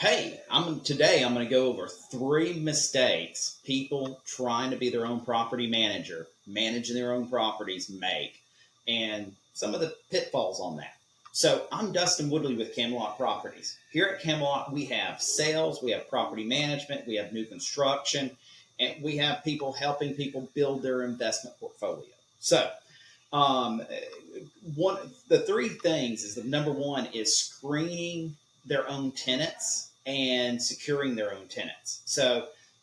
Hey, today I'm going to go over 3 mistakes people trying to be their own property manager, managing their own properties make, and some of the pitfalls on that. So I'm Dustin Woodley with Camelot Properties. Here at Camelot, we have sales, we have property management, we have new construction, and we have people helping people build their investment portfolio. So the 3 things is the number 1 is screening their own tenants and securing their own tenants.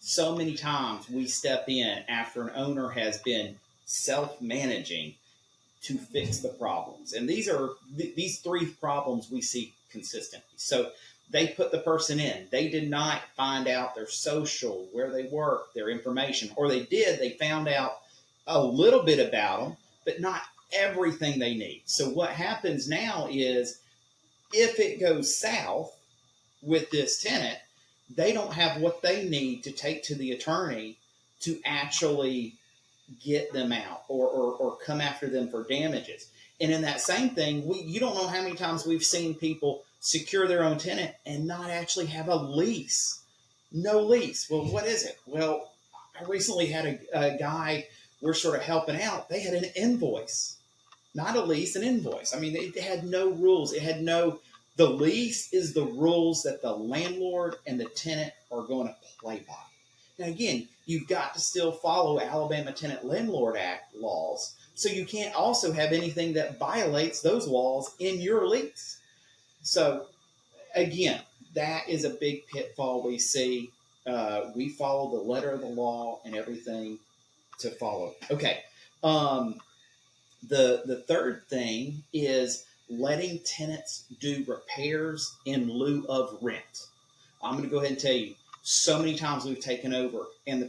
So many times we step in after an owner has been self-managing to fix the problems. And these 3 problems we see consistently. So they put the person in. They did not find out their social, where they work, their information, or they found out a little bit about them, but not everything they need. So what happens now is if it goes south with this tenant, they don't have what they need to take to the attorney to actually get them out or come after them for damages. And in that same thing, you don't know how many times we've seen people secure their own tenant and not actually have a lease. No lease. Well, what is it? Well, I recently had a guy we're sort of helping out. They had an invoice, not a lease, an invoice. I mean, they had no rules. The lease is the rules that the landlord and the tenant are going to play by. Now, again, you've got to still follow Alabama Tenant Landlord Act laws. So you can't also have anything that violates those laws in your lease. So, again, that is a big pitfall we see. We follow the letter of the law and everything to follow. Okay. The third thing is letting tenants do repairs in lieu of rent. I'm going to go ahead and tell you, so many times we've taken over and the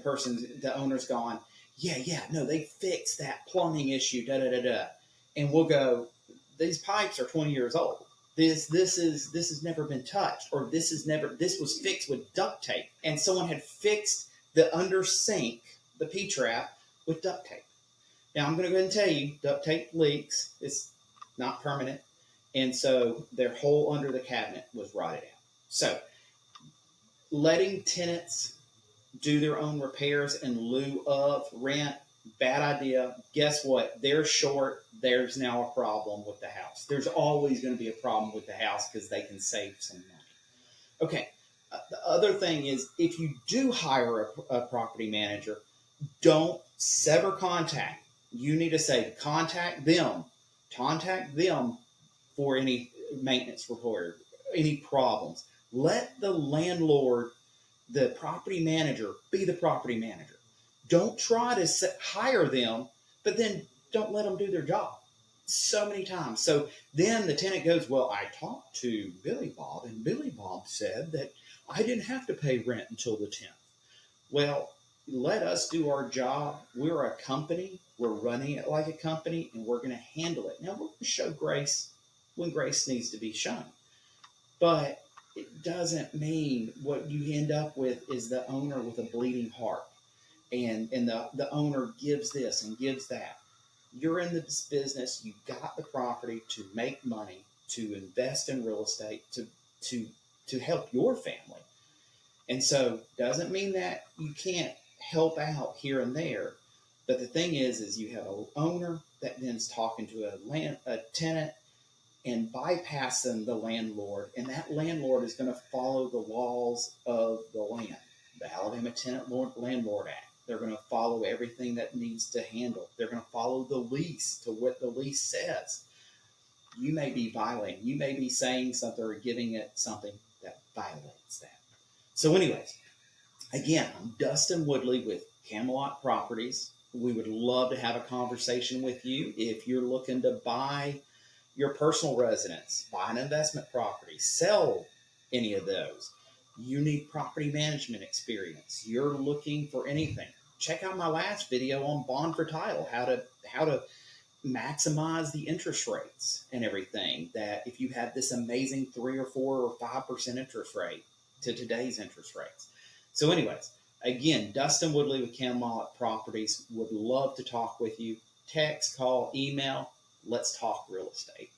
owner's gone, no, they fixed that plumbing issue, and we'll go, these pipes are 20 years old. This has never been touched, or this was fixed with duct tape, and someone had fixed the under sink, the P-trap, with duct tape. Now I'm going to go ahead and tell you, duct tape leaks. It's not permanent. And so their hole under the cabinet was rotted out. So letting tenants do their own repairs in lieu of rent, bad idea. Guess what? They're short. There's now a problem with the house. There's always going to be a problem with the house because they can save some money. Okay. The other thing is, if you do hire a property manager, don't sever contact. You need to say, contact them for any maintenance report, any problems. Let the landlord, the property manager, be the property manager. Don't try to hire them, but then don't let them do their job. So many times. So then the tenant goes, well, I talked to Billy Bob, and Billy Bob said that I didn't have to pay rent until the 10th. Well, let us do our job. We're a company. We're running it like a company, and we're going to handle it. Now, we're going to show grace when grace needs to be shown. But it doesn't mean what you end up with is the owner with a bleeding heart. And the owner gives this and gives that. You're in this business. You've got the property to make money, to invest in real estate, to help your family. And so doesn't mean that you can't help out here and there. But the thing is you have an owner that then's talking to a tenant and bypassing the landlord, and that landlord is going to follow the laws of the land, the Alabama Tenant Landlord Act. They're going to follow everything that needs to handle. They're going to follow the lease to what the lease says. You may be violating. You may be saying something or giving it something that violates that. So anyways, again, I'm Dustin Woodley with Camelot Properties. We would love to have a conversation with you if you're looking to buy your personal residence, buy an investment property, sell any of those. You need property management experience. You're looking for anything. Check out my last video on bond for title, how to maximize the interest rates and everything. That if you have this amazing 3 or 4 or 5% interest rate to today's interest rates. So anyways, again, Dustin Woodley with Camelot Properties would love to talk with you. Text, call, email. Let's talk real estate.